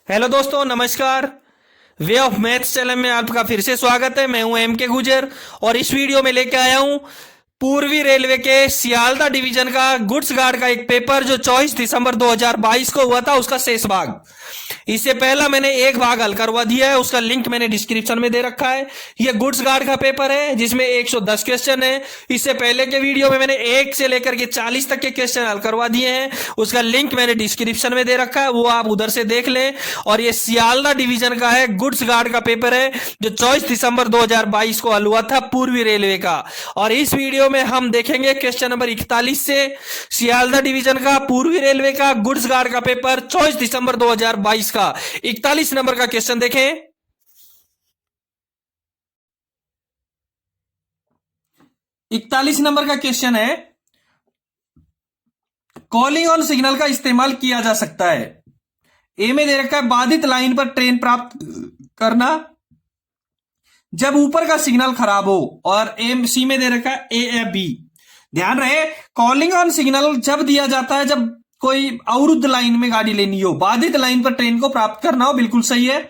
Hello दोस्तों, नमस्कार। Way of maths channel में आपका फिर से स्वागत है। मैं हूं एम के गुजर और इस वीडियो में लेके आया हूं पूर्वी रेलवे के सियालदा डिवीजन का गुड्स गार्ड का एक पेपर जो 24 दिसंबर 2022 को हुआ था, उसका शेष भाग। इससे पहला मैंने एक भाग हल करवा दिया है, उसका लिंक मैंने डिस्क्रिप्शन में दे रखा है। यह गुड्स गार्ड का पेपर है जिसमें 110 क्वेश्चन है। इससे पहले के वीडियो में मैंने 1 से लेकर के 40 तक के क्वेश्चन हल करवा दिए हैं, उसका लिंक मैंने डिस्क्रिप्शन में दे रखा है, वो आप उधर से देख लें। और ये सियालदा डिवीजन का है, गुड्स गार्ड का पेपर है जो 24 दिसंबर 2022 को हल हुआ था पूर्वी रेलवे का। और इस वीडियो में हम देखेंगे क्वेश्चन नंबर 41 से सियालदा डिवीजन का पूर्वी रेलवे का गुड्स गार्ड का पेपर 24 दिसंबर 2022 का 41 नंबर का क्वेश्चन देखें। 41 नंबर का क्वेश्चन है, कॉलिंग ऑन सिग्नल का इस्तेमाल किया जा सकता है। ए में दे रखा है बाधित लाइन पर ट्रेन प्राप्त करना जब ऊपर का सिग्नल खराब हो, और सी में दे रखा है ए या बी। ध्यान रहे, कॉलिंग ऑन सिग्नल जब दिया जाता है जब कोई अवरुद्ध लाइन में गाड़ी लेनी हो, बाधित लाइन पर ट्रेन को प्राप्त करना हो, बिल्कुल सही है।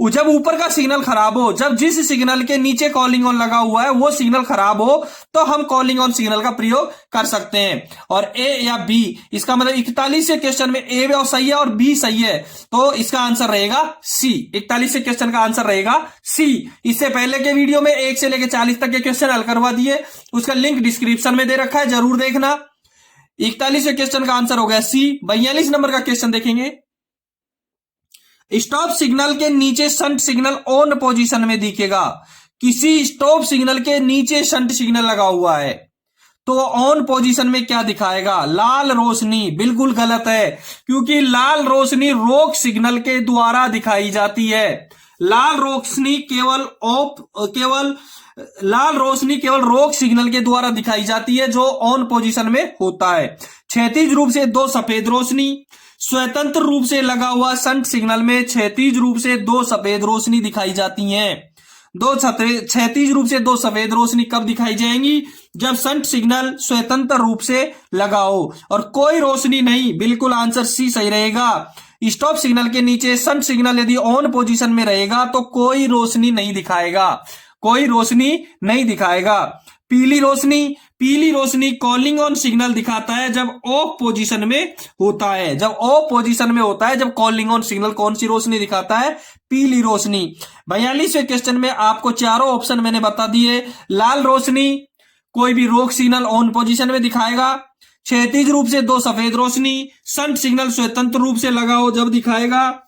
जब ऊपर का सिग्नल खराब हो, जब जिस सिग्नल के नीचे कॉलिंग ऑन लगा हुआ है वो सिग्नल खराब हो, तो हम कॉलिंग ऑन सिग्नल का प्रयोग कर सकते हैं। और ए या बी, इसका मतलब 41 से क्वेश्चन में ए सही है और बी सही है, तो इसका आंसर रहेगा सी। 41 से क्वेश्चन का आंसर रहेगा सी। इससे पहले के वीडियो में 1 से लेकर 40 तक के क्वेश्चन हल करवा दिए, उसका लिंक डिस्क्रिप्शन में दे रखा है, जरूर देखना। 41 से क्वेश्चन का आंसर हो गया सी। 42 नंबर का क्वेश्चन देखेंगे। स्टॉप सिग्नल के नीचे शंट सिग्नल ऑन पोजीशन में दिखेगा। किसी स्टॉप सिग्नल के नीचे शंट सिग्नल लगा हुआ है तो ऑन पोजीशन में क्या दिखाएगा? लाल रोशनी। बिल्कुल गलत है, क्योंकि लाल रोशनी रोक सिग्नल के द्वारा दिखाई जाती है। लाल रोशनी केवल रोक सिग्नल के द्वारा दिखाई जाती है जो ऑन पोजीशन में होता है। क्षैतिज रूप से दो सफेद रोशनी, स्वतंत्र रूप से लगा हुआ शंट सिग्नल में क्षैतिज रूप से दो सफेद रोशनी दिखाई जाती हैं। क्षैतिज रूप से दो सफेद रोशनी कब दिखाई जाएंगी? जब शंट सिग्नल स्वतंत्र रूप से लगा हो, और कोई रोशनी नहीं। बिल्कुल आंसर सी सही रहेगा। स्टॉप सिग्नल के नीचे शंट सिग्नल यदि ऑन पोजीशन में रहेगा तो कोई रोशनी नहीं दिखाएगा, कोई रोशनी नहीं दिखाएगा। पीली रोशनी कॉलिंग ऑन सिग्नल दिखाता है जब ऑफ पोजीशन में होता है। जब ऑफ पोजीशन में होता है, जब कॉलिंग ऑन सिग्नल कौन सी रोशनी दिखाता है? पीली रोशनी। 42वें क्वेश्चन में आपको चारों ऑप्शन मैंने बता दिए। लाल रोशनी कोई भी रोक सिग्नल ऑन पोजीशन में दिखाएगा। क्षैतिज रूप से दो सफेद रोशनी शंट सिग्नल स्वतंत्र रूप से लगा हो जब दिखाएगा।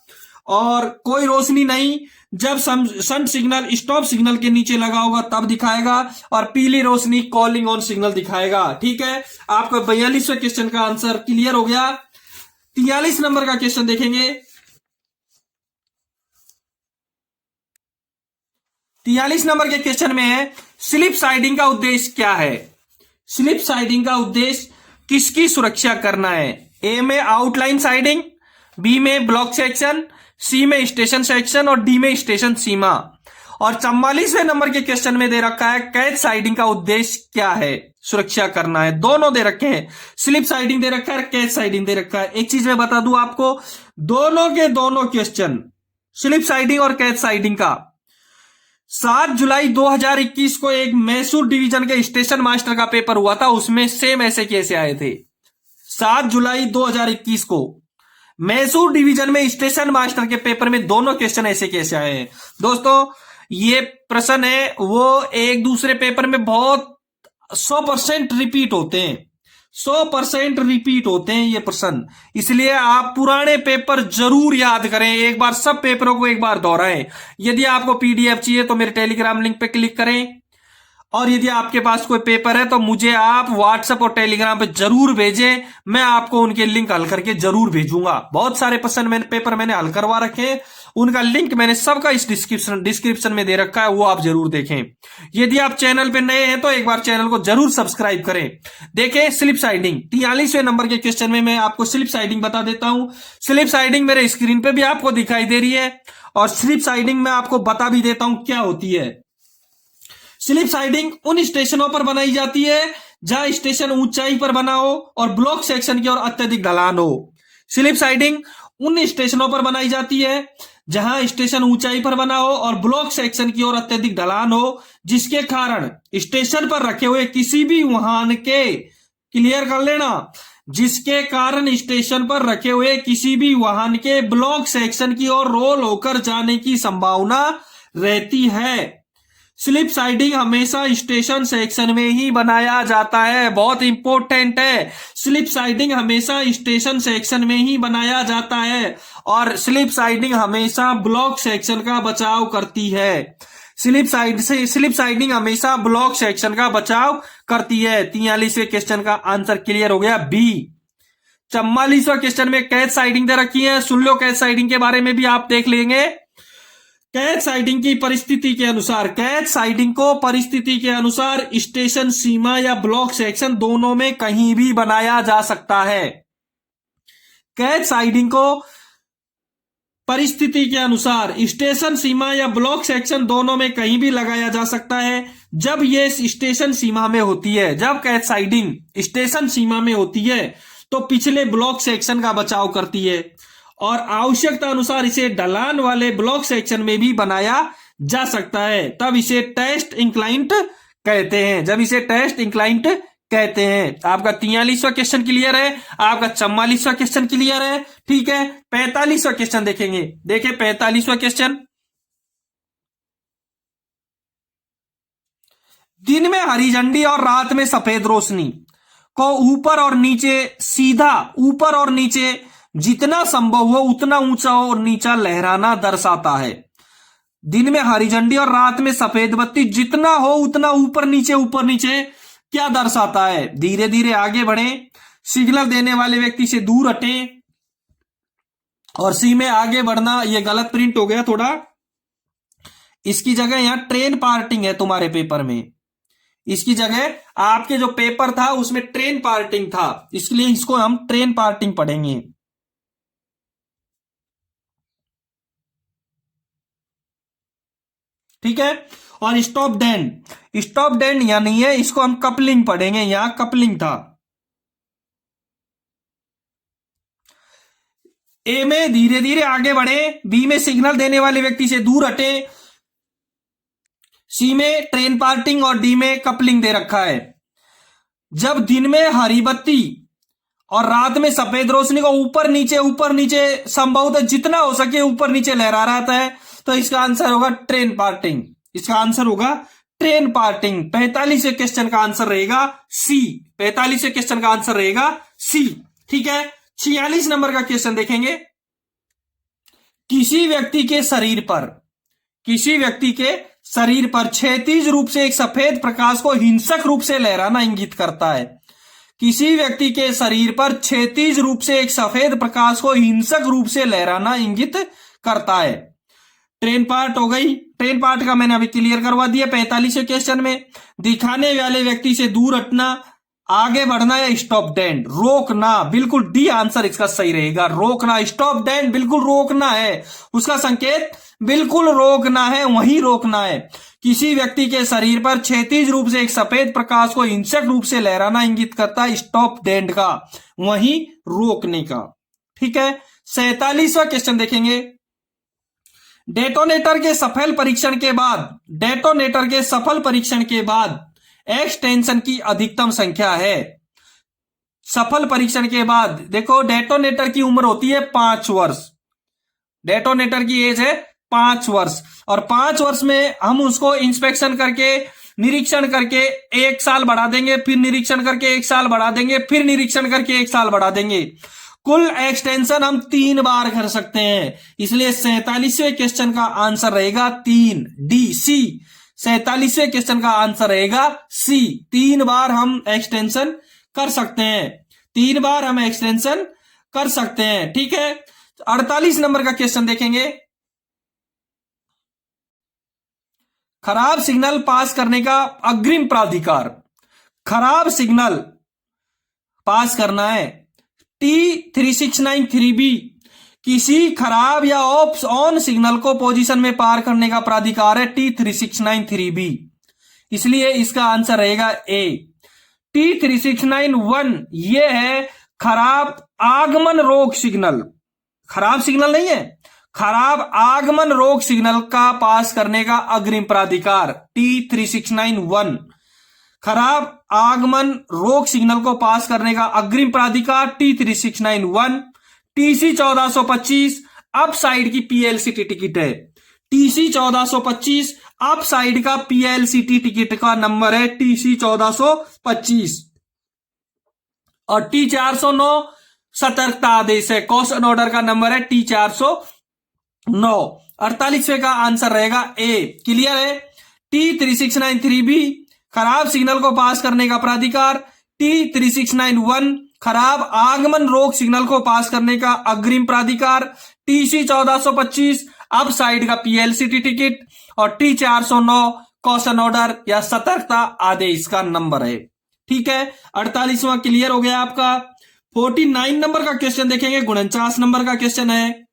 और कोई रोशनी नहीं, जब शंट सिग्नल स्टॉप सिग्नल के नीचे लगा होगा तब दिखाएगा। और पीली रोशनी कॉलिंग ऑन सिग्नल दिखाएगा। ठीक है, आपका 42वें क्वेश्चन का आंसर क्लियर हो गया। 43 नंबर का क्वेश्चन देखेंगे। 43 नंबर के क्वेश्चन में है, स्लिप साइडिंग का उद्देश्य क्या है? स्लिप साइडिंग का उद्देश्य किसकी सुरक्षा करना है? ए में आउटलाइन साइडिंग, बी में ब्लॉक सेक्शन, सी में स्टेशन सेक्शन और डी में स्टेशन सीमा। और 44वें नंबर के क्वेश्चन में दे रखा है, कैच साइडिंग का उद्देश्य क्या है? सुरक्षा करना है। दोनों दे रखे हैं, स्लिप साइडिंग दे रखा है, कैच साइडिंग दे रखा है। एक चीज मैं बता दूं आपको, दोनों के दोनों क्वेश्चन स्लिप साइडिंग और कैच साइडिंग का 7 जुलाई 2021 को एक मैसूर डिवीजन के स्टेशन मास्टर का पेपर हुआ था, उसमें सेम ऐसे कैसे आए थे। 7 जुलाई 2021 को मैसूर डिवीजन में स्टेशन मास्टर के पेपर में दोनों क्वेश्चन ऐसे कैसे आए हैं। दोस्तों, ये प्रश्न है वो एक दूसरे पेपर में बहुत 100% रिपीट होते हैं, 100% रिपीट होते हैं ये प्रश्न। इसलिए आप पुराने पेपर जरूर याद करें, एक बार सब पेपरों को एक बार दोहराएं। यदि आपको पीडीएफ चाहिए तो मेरे टेलीग्राम लिंक पे क्लिक करें, और यदि आपके पास कोई पेपर है तो मुझे आप व्हाट्सएप और टेलीग्राम पे जरूर भेजें, मैं आपको उनके लिंक हल करके जरूर भेजूंगा। बहुत सारे पेपर मैंने हल करवा रखे हैं, उनका लिंक मैंने सबका इस डिस्क्रिप्शन में दे रखा है, वो आप जरूर देखें। यदि आप चैनल पे नए हैं तो एक बार चैनल को जरूर सब्सक्राइब करें। देखें स्लिप साइडिंग, 43वें नंबर के क्वेश्चन में मैं आपको स्लिप साइडिंग बता देता हूं। स्लिप साइडिंग मेरे स्क्रीन पे भी आपको दिखाई दे रही है, और स्लिप साइडिंग में आपको बता भी देता हूं क्या होती है। स्लिप साइडिंग उन स्टेशनों पर बनाई जाती है जहां स्टेशन ऊंचाई पर बना हो और ब्लॉक सेक्शन की ओर अत्यधिक ढलान हो। स्लिप साइडिंग उन स्टेशनों पर बनाई जाती है जहां स्टेशन ऊंचाई पर बना हो और ब्लॉक सेक्शन की ओर अत्यधिक ढलान हो, जिसके कारण स्टेशन पर रखे हुए किसी भी वाहन के, क्लियर कर लेना, जिसके कारण स्टेशन पर रखे हुए किसी भी वाहन के ब्लॉक सेक्शन की ओर रोल होकर जाने की संभावना रहती है। स्लिप साइडिंग हमेशा स्टेशन सेक्शन में ही बनाया जाता है, बहुत इंपॉर्टेंट है। स्लिप साइडिंग हमेशा स्टेशन सेक्शन में ही बनाया जाता है और स्लिप साइडिंग हमेशा ब्लॉक सेक्शन का बचाव करती है। स्लिप साइडिंग हमेशा ब्लॉक सेक्शन का बचाव करती है। 43वें क्वेश्चन का आंसर क्लियर हो गया, बी। 44वां क्वेश्चन में कैच साइडिंग दे रखी है, सुन लो, कैच साइडिंग के बारे में भी आप देख लेंगे। कैच साइडिंग की परिस्थिति के अनुसार, कैच साइडिंग को परिस्थिति के अनुसार स्टेशन सीमा या ब्लॉक सेक्शन दोनों में कहीं भी बनाया जा सकता है। कैच साइडिंग को परिस्थिति के अनुसार स्टेशन सीमा या ब्लॉक सेक्शन दोनों में कहीं भी लगाया जा सकता है जब ये स्टेशन सीमा में होती है। जब कैच साइडिंग स्टेशन सीमा में होती है तो पिछले ब्लॉक सेक्शन का बचाव करती है और आवश्यकता अनुसार इसे ढलान वाले ब्लॉक सेक्शन में भी बनाया जा सकता है, तब इसे टेस्ट इंक्लाइंट कहते हैं। जब इसे टेस्ट इंक्लाइंट कहते हैं। आपका 43वां क्वेश्चन क्लियर है, आपका 44वां क्वेश्चन क्लियर है, ठीक है। 45वां क्वेश्चन देखेंगे। देखिए 45वां क्वेश्चन, दिन में हरी झंडी और रात में सफेद रोशनी को ऊपर और नीचे, सीधा ऊपर और नीचे जितना संभव हो उतना ऊंचा और नीचा लहराना दर्शाता है। दिन में हरी झंडी और रात में सफेद बत्ती जितना हो उतना ऊपर नीचे क्या दर्शाता है? धीरे धीरे आगे बढ़े, सिग्नल देने वाले व्यक्ति से दूर हटे और सी में आगे बढ़ना। ये गलत प्रिंट हो गया थोड़ा, इसकी जगह यहां ट्रेन पार्टिंग है तुम्हारे पेपर में। इसकी जगह आपके जो पेपर था उसमें ट्रेन पार्टिंग था, इसलिए इसको हम ट्रेन पार्टिंग पढ़ेंगे। ठीक है। और स्टॉप डेंड यहां नहीं है, इसको हम कपलिंग पढ़ेंगे, यहां कपलिंग था। ए में धीरे धीरे आगे बढ़े, बी में सिग्नल देने वाले व्यक्ति से दूर हटे, सी में ट्रेन पार्टिंग और डी में कपलिंग दे रखा है। जब दिन में हरी बत्ती और रात में सफेद रोशनी को ऊपर नीचे संभवतः जितना हो सके ऊपर नीचे लहरा रहता है, तो इसका आंसर होगा ट्रेन पार्टिंग। इसका आंसर होगा ट्रेन पार्टिंग। 45वें क्वेश्चन का आंसर रहेगा सी। 45वें क्वेश्चन का आंसर रहेगा सी, ठीक है। 46 नंबर का क्वेश्चन देखेंगे। किसी व्यक्ति के शरीर पर क्षैतिज रूप से एक सफेद प्रकाश को हिंसक रूप से लहराना इंगित करता है। किसी व्यक्ति के शरीर पर क्षैतिज रूप से एक सफेद प्रकाश को हिंसक रूप से लहराना इंगित करता है। ट्रेन पार्ट हो गई, ट्रेन पार्ट का मैंने अभी क्लियर करवा दिया। 45वें क्वेश्चन में दिखाने वाले व्यक्ति से दूर हटना, आगे बढ़ना या स्टॉप डेंड, रोकना, बिल्कुल डी आंसर इसका सही रहेगा, रोकना। स्टॉप डेंड बिल्कुल रोकना है, उसका संकेत बिल्कुल रोकना है, वहीं रोकना है। किसी व्यक्ति के शरीर पर क्षैतिज रूप से एक सफेद प्रकाश को हिंसक रूप से लहराना इंगित करता है स्टॉप डेंड का, वहीं रोकने का, ठीक है। 47वां क्वेश्चन देखेंगे। डेटोनेटर के सफल परीक्षण के बाद एक्सटेंशन की अधिकतम संख्या है। सफल परीक्षण के बाद देखो, डेटोनेटर की उम्र होती है 5 वर्ष, डेटोनेटर की एज है 5 वर्ष, और 5 वर्ष में हम उसको इंस्पेक्शन करके, निरीक्षण करके 1 साल बढ़ा देंगे, फिर निरीक्षण करके 1 साल बढ़ा देंगे, फिर निरीक्षण करके 1 साल बढ़ा देंगे। कुल एक्सटेंशन हम 3 बार कर सकते हैं, इसलिए 47वें क्वेश्चन का आंसर रहेगा 3, डी, सी। 47वें क्वेश्चन का आंसर रहेगा सी। 3 बार हम एक्सटेंशन कर सकते हैं, 3 बार हम एक्सटेंशन कर सकते हैं, ठीक है। 48 नंबर का क्वेश्चन देखेंगे। खराब सिग्नल पास करने का अग्रिम प्राधिकार, खराब सिग्नल पास करना है T3693B। किसी खराब या ऑन सिग्नल को पोजीशन में पार करने का प्राधिकार है T3693B, इसलिए इसका आंसर रहेगा ए। T3691 ये है खराब आगमन रोक सिग्नल, खराब सिग्नल नहीं है, खराब आगमन रोक सिग्नल का पास करने का अग्रिम प्राधिकार T3691। खराब आगमन रोक सिग्नल को पास करने का अग्रिम प्राधिकार T3691। TC 1425 अप साइड की PLCT टिकट है। TC 1425 अप साइड का PLCT टिकट का नंबर है TC 1425। और T409 सतर्कता आदेश है, कॉशन ऑर्डर का नंबर है T409। 48वें का आंसर रहेगा ए। क्लियर है। T3693B खराब सिग्नल को पास करने का प्राधिकार, T3691 खराब आगमन रोक सिग्नल को पास करने का अग्रिम प्राधिकार, TC 1425 अप साइड का PLCT टिकट, और T409 कॉशन ऑर्डर या सतर्कता आदेश का नंबर है। ठीक है, 48वां क्लियर हो गया आपका। 49 नंबर का क्वेश्चन देखेंगे, 49 नंबर का क्वेश्चन है,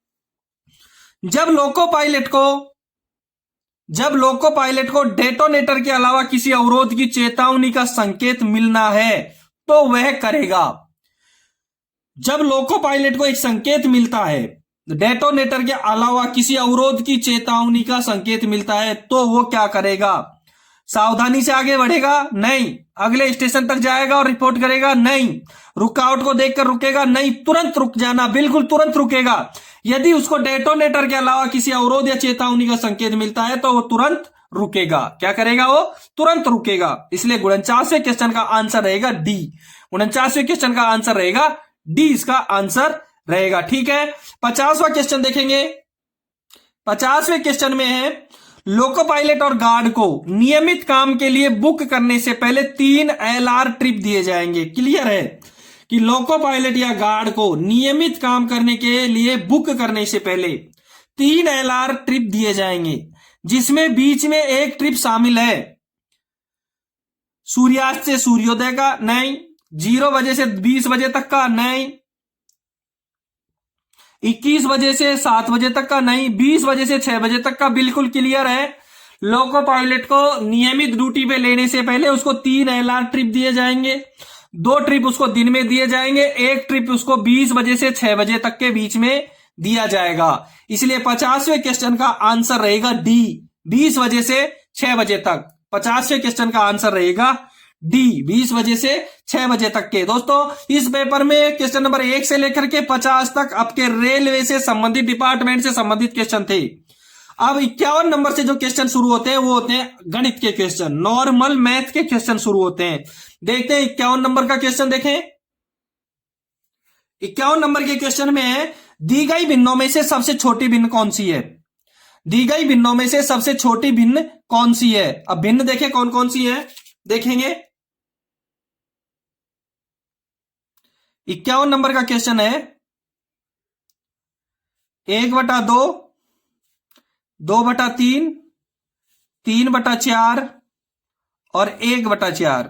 जब लोको पायलट को डेटोनेटर के अलावा किसी अवरोध की चेतावनी का संकेत मिलना है तो वह करेगा। जब लोको पायलट को एक संकेत मिलता है, डेटोनेटर के अलावा किसी अवरोध की चेतावनी का संकेत मिलता है, तो वो क्या करेगा? सावधानी से आगे बढ़ेगा? नहीं। अगले स्टेशन तक जाएगा और रिपोर्ट करेगा? नहीं। रुकावट को देखकर रुकेगा? नहीं। तुरंत रुक जाना, बिल्कुल तुरंत रुकेगा। यदि उसको डेटोनेटर के अलावा किसी अवरोध या चेतावनी का संकेत मिलता है तो वो तुरंत रुकेगा। क्या करेगा? वो तुरंत रुकेगा। इसलिए 49वें क्वेश्चन का आंसर रहेगा डी। 49वें क्वेश्चन का आंसर रहेगा डी, इसका आंसर रहेगा। ठीक है, 50वां क्वेश्चन देखेंगे। 50वें क्वेश्चन में है, लोको पायलट और गार्ड को नियमित काम के लिए बुक करने से पहले 3 LR ट्रिप दिए जाएंगे। क्लियर है कि लोको पायलट या गार्ड को नियमित काम करने के लिए बुक करने से पहले 3 LR ट्रिप दिए जाएंगे, जिसमें बीच में एक ट्रिप शामिल है सूर्यास्त से सूर्योदय का, नहीं। 0 बजे से 20 बजे तक का, नहीं। 21 बजे से 7 बजे तक का, नहीं। 20 बजे से 6 बजे तक का। बिल्कुल क्लियर है। लोको पायलट को नियमित ड्यूटी पे लेने से पहले उसको 3 LR ट्रिप दिए जाएंगे। 2 ट्रिप उसको दिन में दिए जाएंगे, 1 ट्रिप उसको 20 बजे से 6 बजे तक के बीच में दिया जाएगा। इसलिए 50वें क्वेश्चन का आंसर रहेगा डी, 20 बजे से 6 बजे तक। 50वें क्वेश्चन का आंसर रहेगा डी, 20 बजे से 6 बजे तक के। दोस्तों, इस पेपर में क्वेश्चन नंबर 1 से लेकर के 50 तक आपके रेलवे से संबंधित, डिपार्टमेंट से संबंधित क्वेश्चन थे। अब 51 नंबर से जो क्वेश्चन शुरू होते हैं वो होते हैं गणित के क्वेश्चन, नॉर्मल मैथ के क्वेश्चन शुरू होते हैं। देखते हैं 51 नंबर का क्वेश्चन देखें। 51 नंबर के क्वेश्चन में है, दी गई भिन्नों में से सबसे छोटी भिन्न कौन सी है? दी गई भिन्नों में से सबसे छोटी भिन्न कौन सी है? अब भिन्न देखें कौन कौन सी है, देखेंगे। 51 नंबर का क्वेश्चन है, 1/2, 2/3, 3/4 और 1/4।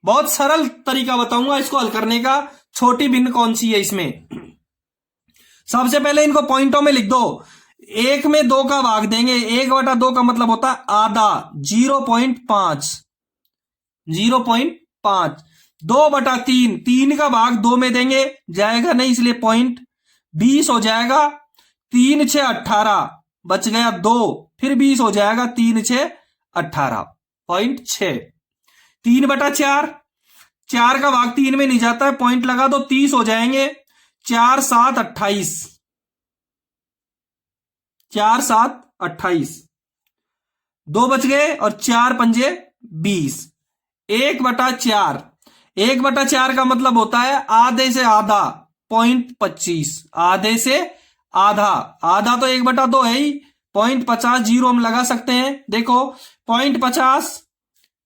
बहुत सरल तरीका बताऊंगा इसको हल करने का। छोटी भिन्न कौन सी है इसमें? सबसे पहले इनको पॉइंटों में लिख दो। 1 में 2 का भाग देंगे, 1/2 का मतलब होता है आधा, 0.5, 0.5। 2/3, 3 का भाग 2 में देंगे, जाएगा नहीं, इसलिए 0.20 हो जाएगा। 3 6 18, बच गया 2, फिर 20 हो जाएगा। 3 6 18, 0.6। 3/4, 4 का भाग 3 में नहीं जाता है, पॉइंट लगा दो, 30 हो जाएंगे। 4 7 28, 4 7 28, 2 बच गए और 4 पंजे 20। 1/4, 1/4 का मतलब होता है आधे से आधा, 0.25। आधे से आधा, आधा तो 1/2 है ही, 0.50 जीरो हम लगा सकते हैं। देखो 0.50,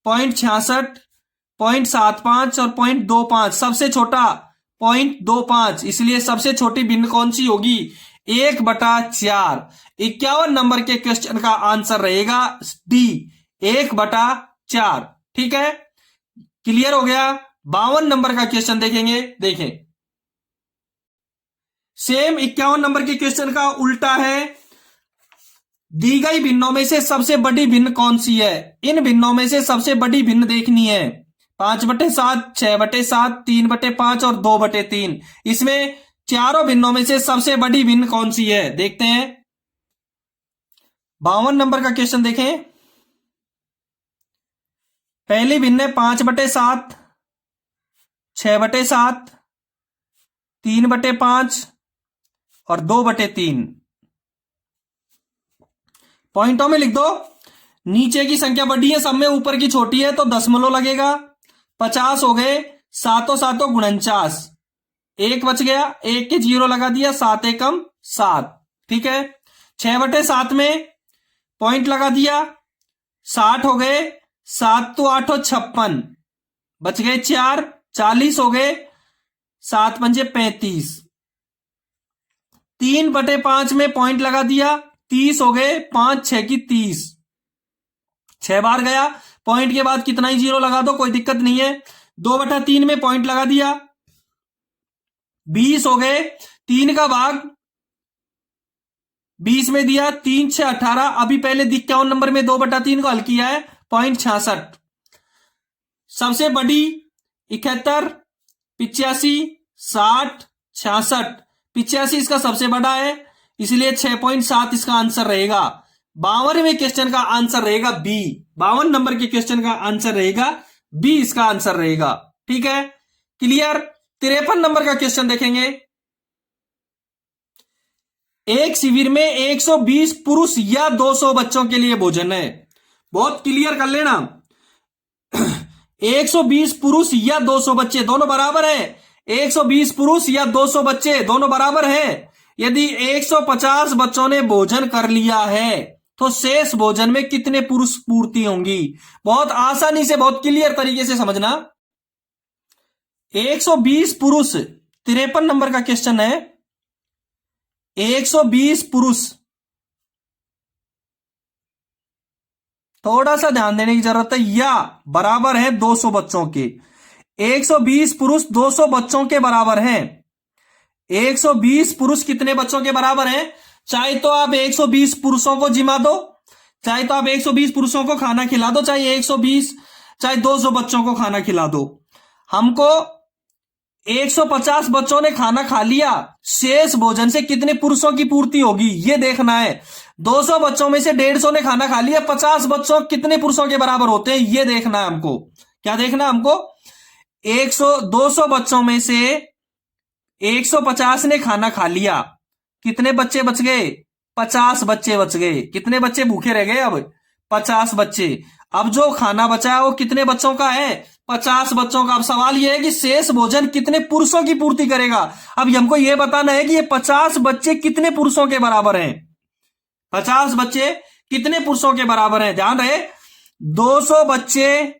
0.66, 0.75 और 0.25। सबसे छोटा 0.25, इसलिए सबसे छोटी भिन्न कौन सी होगी? 1/4। 51 नंबर के क्वेश्चन का आंसर रहेगा डी, 1/4। ठीक है, क्लियर हो गया। 52 नंबर का क्वेश्चन देखेंगे, देखें। सेम 51 नंबर के क्वेश्चन का उल्टा है, दी गई भिन्नों में से सबसे बड़ी भिन्न कौन सी है? इन भिन्नों में से सबसे बड़ी भिन्न देखनी है। 5/7, 6/7, 3/5 और 2/3। इसमें चारों भिन्नों में से सबसे बड़ी भिन्न कौन सी है, देखते हैं। 52 नंबर का क्वेश्चन देखें। पहली भिन्न है 5/7, 6/7, 3/5 और 2/3। पॉइंटों में लिख दो। नीचे की संख्या बड़ी है, सब में ऊपर की छोटी है, तो दशमलव लगेगा। 50 हो गए, 7 7 49, एक बच गया, एक के 0 लगा दिया, 7 एकम 7, ठीक है। 6/7 में पॉइंट लगा दिया, 60 हो गए, 7 तो 8 56, बच गए 4, 40 हो गए, 7 पंजे 35। 3/5 में पॉइंट लगा दिया, 30 हो गए, 5 6 की 30, 6 बार गया, पॉइंट के बाद कितना ही 0 लगा दो, कोई दिक्कत नहीं है। 2/3 में पॉइंट लगा दिया, 20 हो गए, 3 का भाग 20 में दिया, 3 6 18। अभी पहले 51 नंबर में 2/3 को हल किया है, पॉइंट 66। सबसे बड़ी 71, 85, 60, 66। 85 इसका सबसे बड़ा है, इसलिए 6.7 इसका आंसर रहेगा। 52वें क्वेश्चन का आंसर रहेगा बी। 52 नंबर के क्वेश्चन का आंसर रहेगा बी, इसका आंसर रहेगा, ठीक है, क्लियर। 53 नंबर का क्वेश्चन देखेंगे। एक शिविर में 120 पुरुष या 200 बच्चों के लिए भोजन है। बहुत क्लियर कर लेना। 120 पुरुष या 200 बच्चे दोनों बराबर है। 120 पुरुष या 200 बच्चे दोनों बराबर है। यदि 150 बच्चों ने भोजन कर लिया है तो शेष भोजन में कितने पुरुष पूर्ति होंगी। बहुत आसानी से, बहुत क्लियर तरीके से समझना। 120 पुरुष, 53 नंबर का क्वेश्चन है। 120 पुरुष, थोड़ा सा ध्यान देने की जरूरत है, या बराबर है 200 बच्चों के। 120 पुरुष 200 बच्चों के बराबर हैं। 120 पुरुष कितने बच्चों के बराबर हैं? चाहे तो आप 120 पुरुषों को जिमा दो, चाहे तो आप 120 पुरुषों को खाना खिला दो, चाहे 200 बच्चों को खाना खिला दो। हमको 150 बच्चों ने खाना खा लिया, शेष भोजन से कितने पुरुषों की पूर्ति होगी ये देखना है। 200 बच्चों में से 150 ने खाना खा लिया, 50 बच्चों कितने पुरुषों के बराबर होते हैं ये देखना है हमको। क्या देखना है हमको? 200 बच्चों में से 150 ने खाना खा लिया, कितने बच्चे बच गए? 50 बच्चे बच गए। कितने बच्चे भूखे रह गए? अब 50 बच्चे। अब जो खाना बचा है वो कितने बच्चों का है? 50 बच्चों का। अब सवाल यह है कि शेष भोजन कितने पुरुषों की पूर्ति करेगा। अब हमको यह बताना है कि ये 50 बच्चे कितने पुरुषों के बराबर हैं। 50 बच्चे कितने पुरुषों के बराबर हैं? ध्यान रहे, 200 बच्चे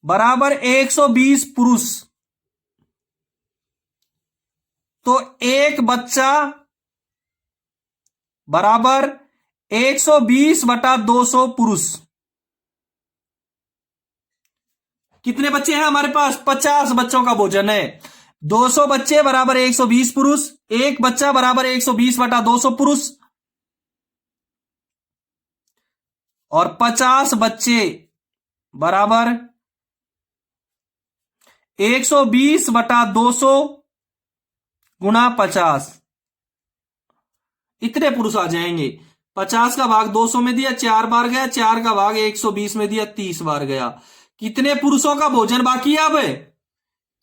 बराबर 120 पुरुष, तो एक बच्चा बराबर 120/200 पुरुष। कितने बच्चे हैं हमारे पास? 50 बच्चों का भोजन है। 200 बच्चे बराबर 120 पुरुष, एक बच्चा बराबर 120/200 पुरुष, और 50 बच्चे बराबर 120/200 गुणा 50। इतने पुरुष आ जाएंगे। 50 का भाग 200 में दिया, 4 बार गया, 4 का भाग 120 में दिया, 30 बार गया। कितने पुरुषों का भोजन बाकी है? अब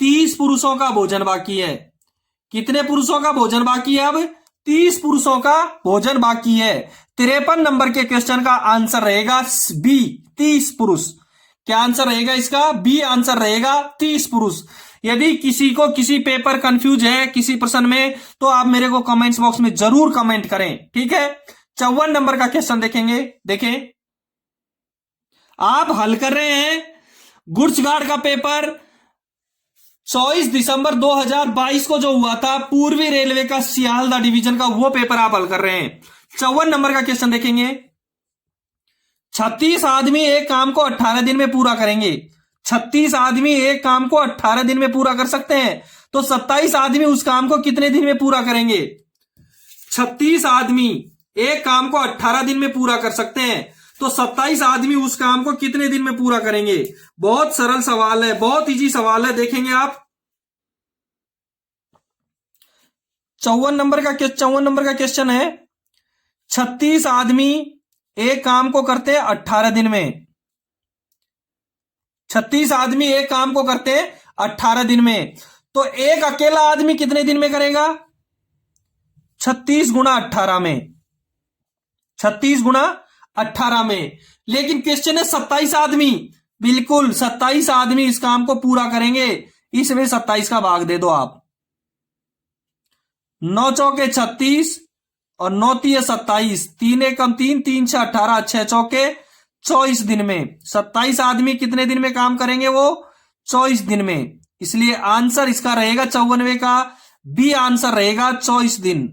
30 पुरुषों का भोजन बाकी है। कितने पुरुषों का भोजन बाकी है? अब 30 पुरुषों का भोजन बाकी है। 53 नंबर के क्वेश्चन का आंसर रहेगा बी, 30 पुरुष। क्या आंसर रहेगा इसका? बी आंसर रहेगा, 30 पुरुष। यदि किसी को किसी पेपर कंफ्यूज है किसी प्रश्न में, तो आप मेरे को कमेंट्स बॉक्स में जरूर कमेंट करें, ठीक है। 54 नंबर का क्वेश्चन देखेंगे। देखें, आप हल कर रहे हैं गुड्स गार्ड का पेपर 24 दिसंबर 2022 को जो हुआ था, पूर्वी रेलवे का सियालदा डिवीजन का, वो पेपर आप हल कर रहे हैं। 54 नंबर का क्वेश्चन देखेंगे। 36 आदमी एक काम को 18 दिन में पूरा करेंगे। 36 आदमी एक काम को 18 दिन में पूरा कर सकते हैं, तो 27 आदमी उस काम को कितने दिन में पूरा करेंगे? 36 आदमी एक काम को 18 दिन में पूरा कर सकते हैं, तो 27 आदमी उस काम को कितने दिन में पूरा करेंगे? बहुत सरल सवाल है, बहुत इजी सवाल है। देखेंगे आप, 54 नंबर का क्वेश्चन है, 36 आदमी एक काम को करते हैं 18 दिन में। 36 आदमी एक काम को करते हैं 18 दिन में, तो एक अकेला आदमी कितने दिन में करेगा? 36 गुणा 18 में, 36 गुणा 18 में। लेकिन क्वेश्चन है 27 आदमी, बिल्कुल 27 आदमी इस काम को पूरा करेंगे। इसमें 27 का भाग दे दो आप। 9 चौके 36 और 9 तिये 27, 3 एकम 3, 3 6 18, 6 चौके 24 दिन में। 27 आदमी कितने दिन में काम करेंगे? वो 24 दिन में। इसलिए आंसर इसका रहेगा 94 का बी आंसर रहेगा 24 दिन।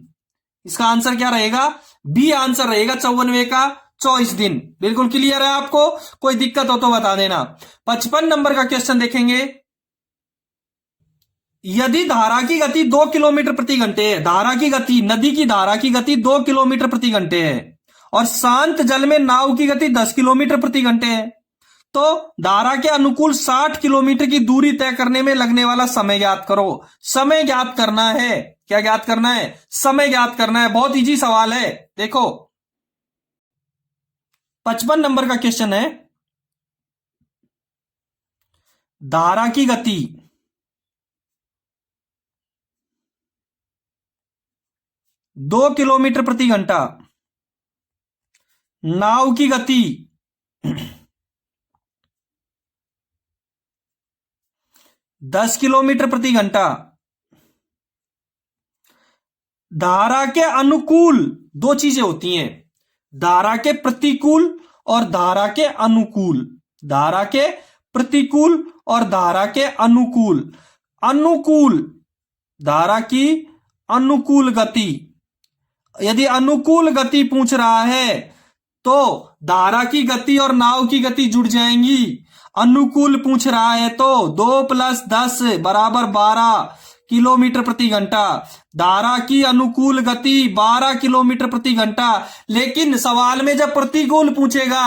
इसका आंसर क्या रहेगा? बी आंसर रहेगा 94 का 24 दिन। बिल्कुल क्लियर है आपको? कोई दिक्कत हो तो बता देना। 55 नंबर का क्वेश्चन देखेंगे। यदि धारा की गति 2 किलोमीटर प्रति घंटे है, धारा की गति, नदी की धारा की गति 2 किलोमीटर प्रति घंटे है और शांत जल में नाव की गति 10 किलोमीटर प्रति घंटे है, तो धारा के अनुकूल 60 किलोमीटर की दूरी तय करने में लगने वाला समय ज्ञात करो। समय ज्ञात करना है। क्या ज्ञात करना है? समय ज्ञात करना है। बहुत इजी सवाल है। देखो 55 नंबर का क्वेश्चन है, धारा की गति 2 किलोमीटर प्रति घंटा, नाव की गति 10 किलोमीटर प्रति घंटा, धारा के अनुकूल, दो चीजें होती हैं, धारा के प्रतिकूल और धारा के अनुकूल। धारा के प्रतिकूल और धारा के अनुकूल। अनुकूल, धारा की अनुकूल गति। यदि अनुकूल गति पूछ रहा है तो धारा की गति और नाव की गति जुड़ जाएंगी। अनुकूल पूछ रहा है तो 2 + 10 = 12 किलोमीटर प्रति घंटा। धारा की अनुकूल गति 12 किलोमीटर प्रति घंटा। लेकिन सवाल में जब प्रतिकूल पूछेगा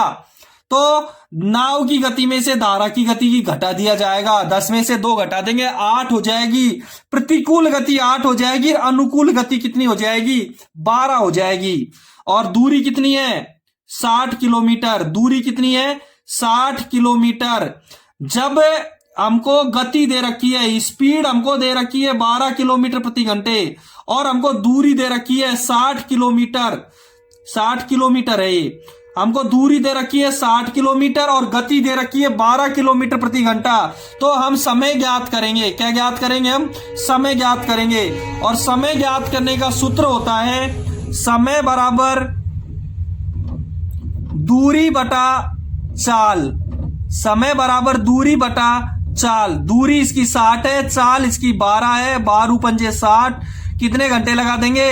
तो नाव की गति में से धारा की गति की घटा दिया जाएगा। 10 में से 2 घटा देंगे, 8 हो जाएगी। प्रतिकूल गति 8 हो जाएगी, अनुकूल गति कितनी हो जाएगी? 12 हो जाएगी। और दूरी कितनी है? 60 किलोमीटर। दूरी कितनी है? 60 किलोमीटर। जब हमको गति दे रखी है, स्पीड हमको दे रखी है 12 किलोमीटर प्रति घंटे और हमको दूरी दे रखी है 60 किलोमीटर। 60 किलोमीटर है ये। हमको दूरी दे रखी है 60 किलोमीटर और गति दे रखी है 12 किलोमीटर प्रति घंटा। तो हम समय ज्ञात करेंगे। क्या ज्ञात करेंगे? हम समय ज्ञात करेंगे। और समय ज्ञात करने का सूत्र होता है समय बराबर दूरी बटा चाल। समय बराबर दूरी बटा चाल। दूरी इसकी 60 है, चाल इसकी 12 है। 12 पंजे 60। कितने घंटे लगा देंगे?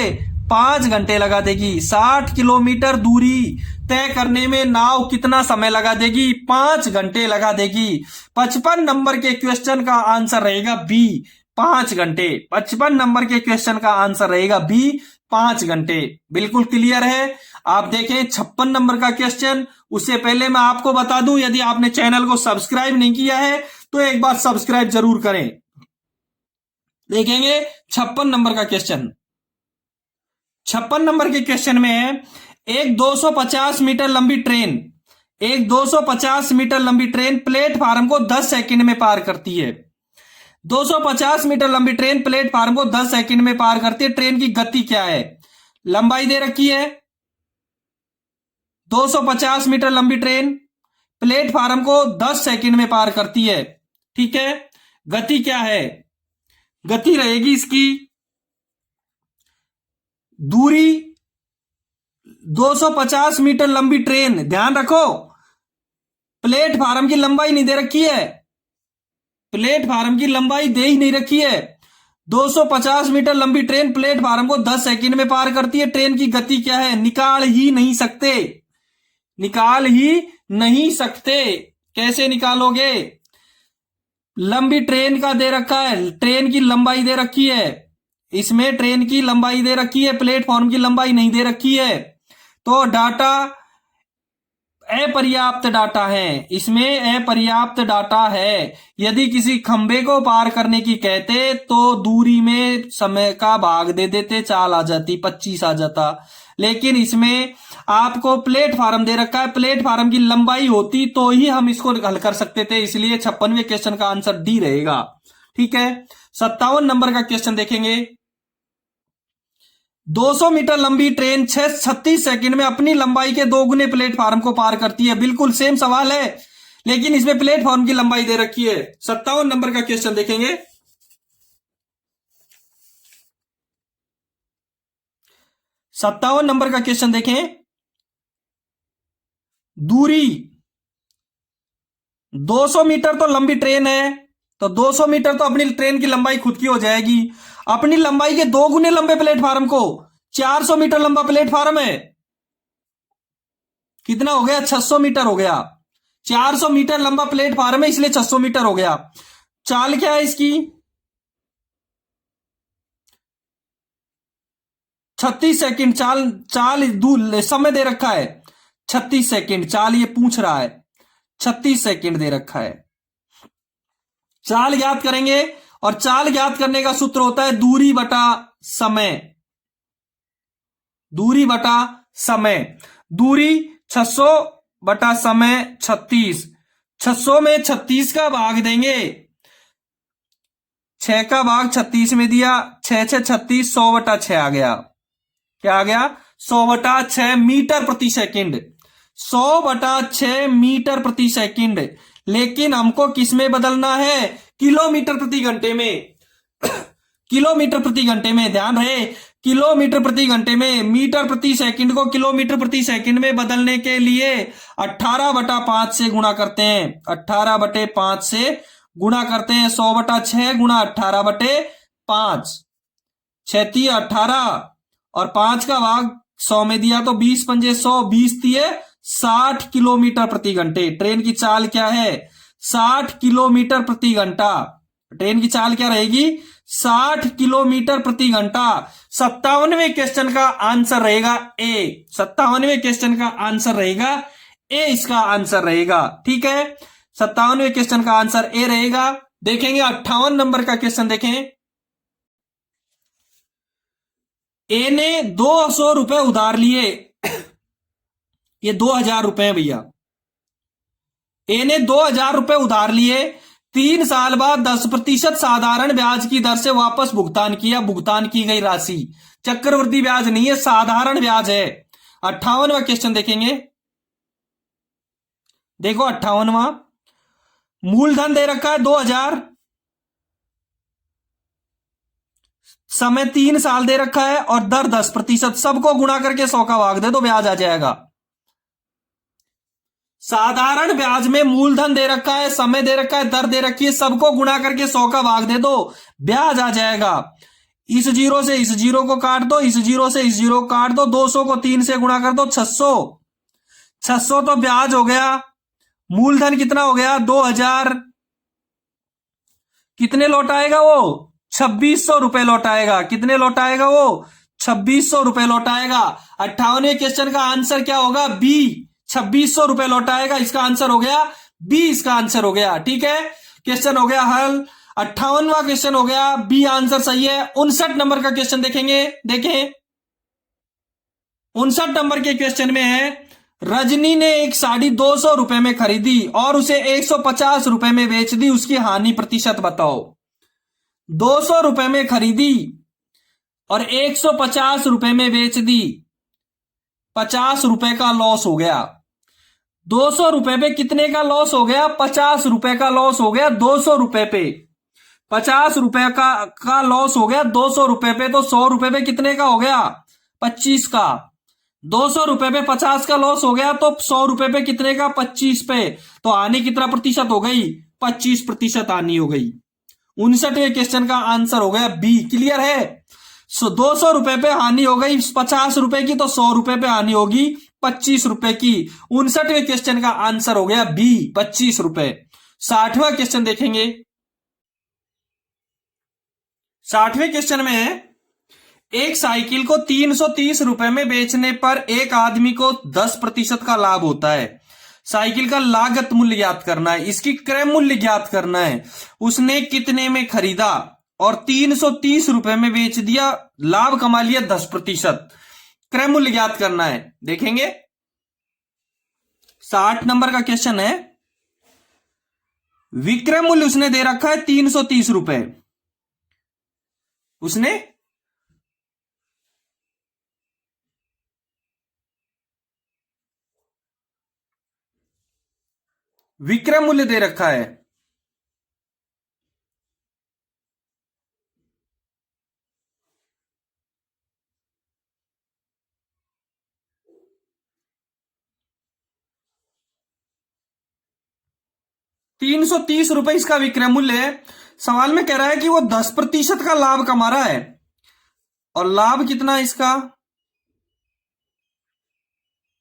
5 घंटे लगा देगी। 60 किलोमीटर दूरी तय करने में नाव कितना समय लगा देगी? 5 घंटे लगा देगी। 55 नंबर के क्वेश्चन का आंसर रहेगा बी, 5 घंटे। 55 नंबर के क्वेश्चन का आंसर रहेगा बी, 5 घंटे। बिल्कुल क्लियर है? आप देखें 56 नंबर का क्वेश्चन। उससे पहले मैं आपको बता दूं, यदि आपने चैनल को सब्सक्राइब नहीं किया है तो एक बार सब्सक्राइब जरूर करें। देखेंगे 56 नंबर का क्वेश्चन। 56 नंबर के क्वेश्चन में है, एक 250 मीटर लंबी ट्रेन, एक 250 मीटर लंबी ट्रेन प्लेटफार्म को 10 सेकंड में पार करती है। 250 मीटर लंबी ट्रेन प्लेटफार्म को 10 सेकंड में पार करती है। ट्रेन की गति क्या है? लंबाई दे रखी है 250 मीटर लंबी ट्रेन प्लेटफार्म को 10 सेकंड में पार करती है। ठीक है, गति क्या है? गति रहेगी इसकी, दूरी 250 मीटर लंबी ट्रेन। ध्यान रखो प्लेटफार्म की लंबाई नहीं दे रखी है, प्लेटफार्म की लंबाई दे ही नहीं रखी है। 250 मीटर लंबी ट्रेन प्लेटफार्म को 10 सेकंड में पार करती है। ट्रेन की गति क्या है? निकाल ही नहीं सकते, निकाल ही नहीं सकते। कैसे निकालोगे? लंबी ट्रेन का दे रखा है, ट्रेन की लंबाई दे रखी है, इसमें ट्रेन की लंबाई दे रखी है, प्लेटफॉर्म की लंबाई नहीं दे रखी है। तो डाटा अपर्याप्त डाटा है, इसमें अपर्याप्त डाटा है। यदि किसी खंबे को पार करने की कहते तो दूरी में समय का भाग दे देते, चाल आ जाती, 25 आ जाता। लेकिन इसमें आपको प्लेटफार्म दे रखा है, प्लेटफार्म की लंबाई होती तो ही हम इसको हल कर सकते थे, इसलिए 56वें क्वेश्चन का आंसर डी रहेगा। ठीक है, 57 नंबर का क्वेश्चन देखेंगे। 200 मीटर लंबी ट्रेन 36 सेकंड में अपनी लंबाई के 2 गुने प्लेटफार्म को पार करती है। बिल्कुल सेम सवाल है, लेकिन इसमें प्लेटफार्म की लंबाई दे रखी है। 57 नंबर का क्वेश्चन देखेंगे। 57 नंबर का क्वेश्चन देखें। दूरी 200 मीटर तो लंबी ट्रेन है, तो 200 मीटर तो अपनी ट्रेन की लंबाई खुद की हो जाएगी। अपनी लंबाई के 2 गुने लंबे प्लेटफार्म को, 400 मीटर लंबा प्लेटफार्म है, कितना हो गया, 600 मीटर हो गया। 400 मीटर लंबा प्लेटफार्म है, इसलिए 600 मीटर हो गया। चाल क्या है इसकी, 36 सेकंड। चाल समय दे रखा है 36 सेकंड, चाल ये पूछ रहा है, 36 सेकंड दे रखा है। चाल ज्ञात करेंगे, और चाल ज्ञात करने का सूत्र होता है दूरी बटा समय। दूरी बटा समय, दूरी 600 बटा समय 36। 600 में 36 का भाग देंगे, 6 का भाग 36 में दिया, 6 6 36, 100 बटा 6 आ गया। क्या आ गया, 100 बटा 6 मीटर प्रति सेकंड। 100 बटा 6 मीटर प्रति सेकंड। लेकिन हमको किस में बदलना है, किलोमीटर प्रति घंटे में। किलोमीटर प्रति घंटे में, ध्यान रहे, किलोमीटर प्रति घंटे में। मीटर प्रति सेकंड को किलोमीटर प्रति सेकंड में बदलने के लिए 18 बटा 5 से गुणा करते हैं। 18 बटे 5 से गुणा करते हैं। 100 बटा 6 गुणा 18 बटे 5, 6 तिये 18, और 5 का भाग 100 में दिया तो 20 पंजे 100, 20 तिये 60 किलोमीटर प्रति घंटे। ट्रेन की चाल क्या है, 60 किलोमीटर प्रति घंटा। ट्रेन की चाल क्या रहेगी, 60 किलोमीटर प्रति घंटा। 57वें क्वेश्चन का आंसर रहेगा ए। 57वें क्वेश्चन का आंसर रहेगा ए, इसका आंसर रहेगा। ठीक है, 57वें क्वेश्चन का आंसर ए रहेगा। देखेंगे 58 नंबर का क्वेश्चन देखें। ए ने 200 रुपए उधार लिए, ये 2000 रुपए हैं भैया। ए ने 2000 रुपए उधार लिए, 3 साल बाद 10% साधारण ब्याज की दर से वापस भुगतान किया। भुगतान की गई राशि चक्रवृद्धि ब्याज नहीं है, साधारण ब्याज है। 58वां क्वेश्चन देखेंगे। देखो 58वां, मूलधन दे रखा है 2000, समय 3 साल दे रखा है, और दर 10%। सबको गुणा करके 100 का भाग दे दो, ब्याज आ जाएगा। साधारण ब्याज में मूलधन दे रखा है, समय दे रखा है, दर दे रखी है, सबको गुणा करके 100 का भाग दे दो, ब्याज आ जाएगा। इस जीरो से इस जीरो को काट दो, इस जीरो से इस जीरो को काट दो, 200 को 3 से गुणा कर दो, 600। 600 तो ब्याज हो गया। मूलधन कितना हो गया, 2000। कितने लौट आएगा वो, 2600 रुपए लौट आएगा। कितने लौट आएगा वो, 2600 रुपए लौट आएगा। 58वें क्वेश्चन का आंसर क्या होगा, बी, 2600 रुपए लौट आएगा। इसका आंसर हो गया बी, इसका आंसर हो गया। ठीक है, क्वेश्चन हो गया हल। 58वां क्वेश्चन हो गया, बी आंसर सही है। 59 नंबर का क्वेश्चन देखेंगे। देखें 59 नंबर के क्वेश्चन में है, रजनी ने एक साड़ी 200 रुपए में खरीदी और उसे 150 रुपए में बेच दी, उसकी हानि प्रतिशत बताओ। 200 रुपए में खरीदी और 150 रुपए में बेच दी, 50 रुपए का लॉस हो गया। 200 रुपए पे कितने का लॉस हो गया, 50 रुपए का लॉस हो गया। 200 रुपए पे 50 रुपए का लॉस हो गया 200 रुपए पे, तो 100 रुपए पे कितने का हो गया, 25 का। 200 रुपए पे 50 का लॉस हो गया, तो 100 रुपए पे कितने का, 25 पे। तो हानि कितना प्रतिशत हो गई, 25% हानि हो गई। 59वें क्वेश्चन का आंसर हो गया बी। क्लियर है। 200 रुपए पे हानि हो गई 50 रुपए की, तो 100 रुपए पे हानि होगी 25 रुपए की। 59वें क्वेश्चन का आंसर हो गया बी, 25 रुपए। 60वां क्वेश्चन देखेंगे। 60वें क्वेश्चन में एक साइकिल को 330 रुपए में बेचने पर एक आदमी को 10% का लाभ होता है। साइकिल का लागत मूल्य ज्ञात करना है, इसकी क्रय मूल्य ज्ञात करना है, उसने कितने में खरीदा और 330 रुपए में बेच दिया, लाभ कमा लिया 10%, क्रय मूल्य ज्ञात करना है। देखेंगे 60 नंबर का क्वेश्चन है, विक्रय मूल्य उसने दे रखा है 330 रुपए, उसने विक्रय मूल्य दे रखा है 330 रुपए इसका विक्रय मूल्य है। सवाल में कह रहा है कि वो 10% का लाभ कमा रहा है, और लाभ कितना है इसका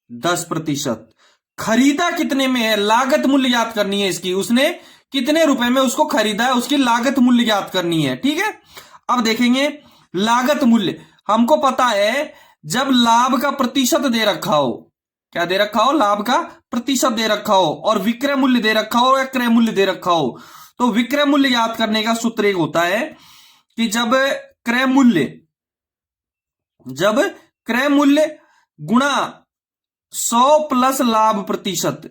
10%। खरीदा कितने में है, लागत मूल्य ज्ञात करनी है इसकी, उसने कितने रुपए में उसको खरीदा है, उसकी लागत मूल्य ज्ञात करनी है। ठीक है, अब देखेंगे लागत मूल्य। हमको पता है जब लाभ का प्रतिशत दे रखा हो, क्या दे रखा हो, लाभ का प्रतिशत दे रखा हो, और विक्रय मूल्य दे रखा हो या क्रय मूल्य दे रखा हो, तो विक्रय मूल्य ज्ञात करने का सूत्र एक होता है कि जब क्रय मूल्य गुणा 100 प्लस लाभ प्रतिशत,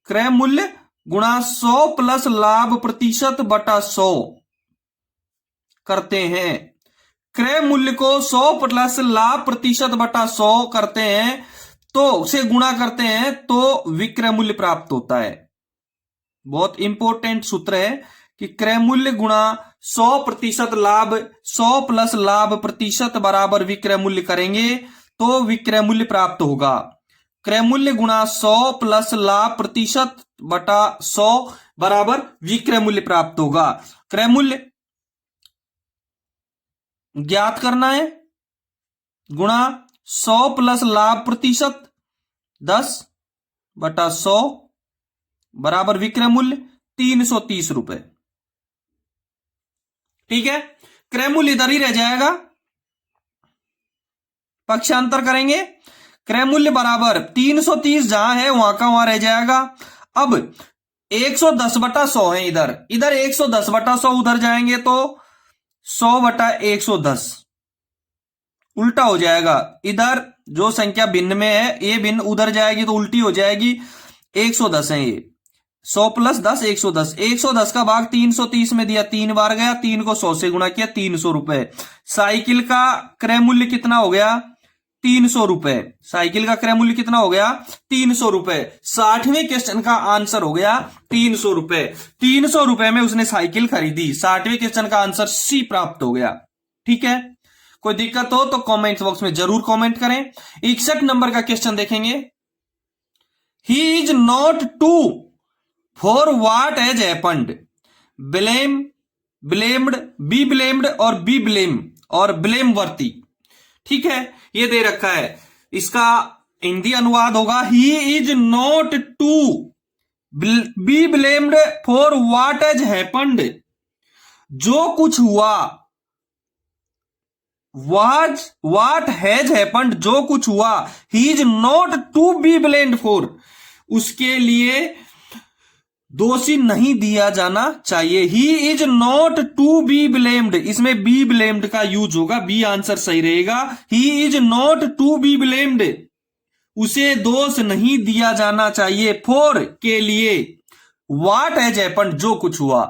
क्रय मूल्य गुणा 100 प्लस लाभ प्रतिशत बटा 100 करते हैं, क्रय मूल्य को 100 प्लस लाभ प्रतिशत बटा 100 करते हैं, तो उसे गुणा करते हैं तो विक्रय मूल्य प्राप्त होता है। बहुत इंपॉर्टेंट सूत्र है कि क्रय मूल्य गुणा 100% लाभ, 100 प्लस लाभ प्रतिशत बराबर विक्रय मूल्य करेंगे तो विक्रय मूल्य प्राप्त होगा। क्रय मूल्य गुणा 100 प्लस लाभ प्रतिशत बटा 100 बराबर विक्रय मूल्य प्राप्त होगा। क्रय मूल्य ज्ञात करना है, गुणा 100 प्लस लाभ प्रतिशत 10 बटा 100 बराबर विक्रय मूल्य 330 रुपए। ठीक है, क्रय मूल्य इधर ही रह जाएगा, पक्षांतर करेंगे, क्रय मूल्य बराबर 330 जहां है वहां का वहां रह जाएगा। अब 110 बटा 100 है इधर, 110 बटा 100 उधर जाएंगे तो 100 बटा 110 उल्टा हो जाएगा। इधर जो संख्या भिन्न में है ये भिन्न उधर जाएगी तो उल्टी हो जाएगी। 110 है ये, 100 प्लस 10 110, 110 का भाग 330 में दिया, 3 बार गया, 3 को 100 से गुणा किया, 300 रुपए। साइकिल का क्रय मूल्य कितना हो गया 300 रुपए, साइकिल का क्रय मूल्य कितना हो गया 300 रुपए। 60वें क्वेश्चन का आंसर हो गया 300 रुपए। 300 रुपए में उसने साइकिल खरीदी, 60वें क्वेश्चन का आंसर सी प्राप्त हो गया। ठीक है, कोई दिक्कत हो तो कमेंट बॉक्स में जरूर कमेंट करें। 61 नंबर का क्वेश्चन देखेंगे, he is not to for what has happened, blamed, be blamed और बी ब्लेम और ब्लेम वर्ती। ठीक है, ये दे रखा है, इसका हिंदी अनुवाद होगा he is not to be blamed for what has happened, जो कुछ हुआ, व्हाट हैज हैपेंड, जो कुछ हुआ, he is not to be blamed for, उसके लिए दोषी नहीं दिया जाना चाहिए। He is not to be blamed, इसमें बी ब्लेम्ड का यूज होगा, बी आंसर सही रहेगा। He is not to be blamed, उसे दोष नहीं दिया जाना चाहिए, फॉर के लिए, व्हाट हैज हैपेंड, जो कुछ हुआ।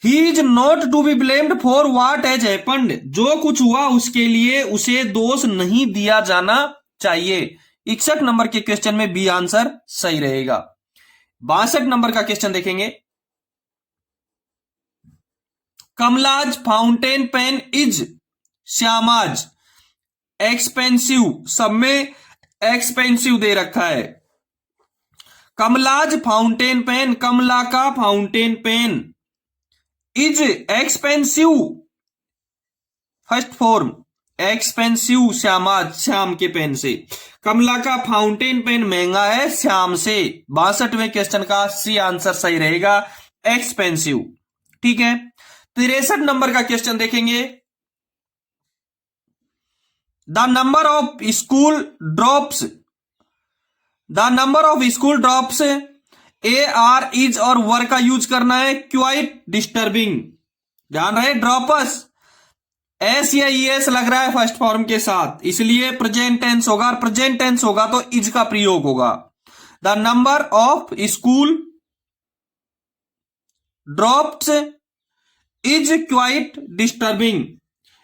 He is not to be blamed for what has happened, जो कुछ हुआ उसके लिए उसे दोष नहीं दिया जाना चाहिए। 61 नंबर के क्वेश्चन में बी आंसर सही रहेगा। 62 नंबर का क्वेश्चन देखेंगे, Kamala's fountain pen is Shyama's expensive, सब में एक्सपेंसिव दे रखा है। कमलाज फाउंटेन पेन, कमला का fountain pen, is expensive, first form expensive Shyama's, Shyam के पेन से। कमला का फाउंटेन पेन महंगा है श्याम से। 62वें क्वेश्चन का सी आंसर सही रहेगा, एक्सपेंसिव। ठीक है, 63 नंबर का क्वेश्चन देखेंगे, the number of school drops the number of school drops, A R is और वर का यूज करना है, क्वाइट डिस्टर्बिंग। ध्यान रहे ड्रॉपर्स एस या ई एस लग रहा है फर्स्ट फॉर्म के साथ, इसलिए प्रेजेंट टेंस होगा, और प्रेजेंट टेंस होगा तो इज का प्रयोग होगा। The number of school drops is quite disturbing.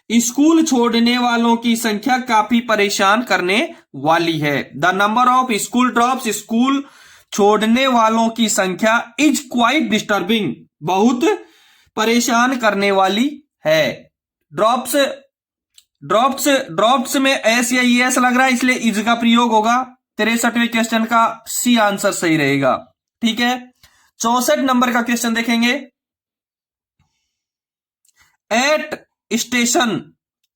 School छोड़ने वालों की संख्या काफी परेशान करने वाली है। The number of school drops, school छोड़ने वालों की संख्या इज क्वाइट डिस्टर्बिंग, बहुत परेशान करने वाली है। ड्रॉप्स ड्रॉप्स ड्रॉप्स में एस या ई एस लग रहा है, इसलिए इज का प्रयोग होगा। 63वें क्वेश्चन का सी आंसर सही रहेगा। ठीक है, 64 नंबर का क्वेश्चन देखेंगे। एट स्टेशन,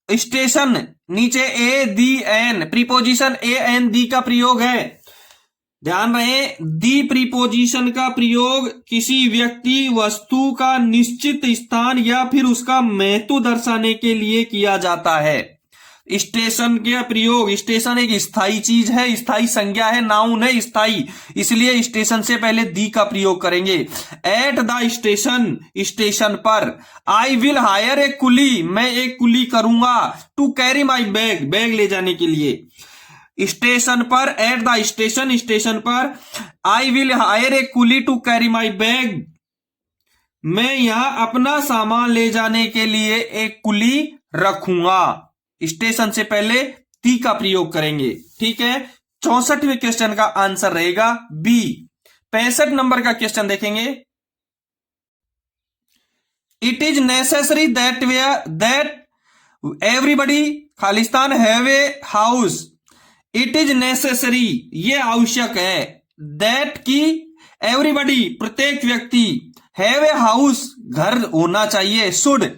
स्टेशन नीचे ए दी एन, प्रीपोजिशन ए एन दी का प्रयोग है। ध्यान रहे दी प्रीपोजिशन का प्रयोग किसी व्यक्ति वस्तु का निश्चित स्थान या फिर उसका महत्व दर्शाने के लिए किया जाता है। स्टेशन का प्रयोग, स्टेशन एक स्थायी चीज है, स्थायी संज्ञा है, नाउन है स्थायी, इसलिए स्टेशन से पहले दी का प्रयोग करेंगे। एट द स्टेशन, स्टेशन पर। आई विल हायर ए कुली, मैं एक कुली करूंगा। To carry my bag, bag ले जाने के लिए। स्टेशन पर, एट द स्टेशन, स्टेशन पर। I will hire a coolie to carry my bag, मैं यहां अपना सामान ले जाने के लिए एक कुली रखूंगा। स्टेशन से पहले दी का प्रयोग करेंगे। ठीक है, 64वें क्वेश्चन का आंसर रहेगा बी। 65 नंबर का क्वेश्चन देखेंगे। It is necessary that everybody Khalistan have a house. It is necessary, ये आवश्यक है, दैट की एवरीबडी प्रत्येक व्यक्ति, हैव ए हाउस घर होना चाहिए, शुड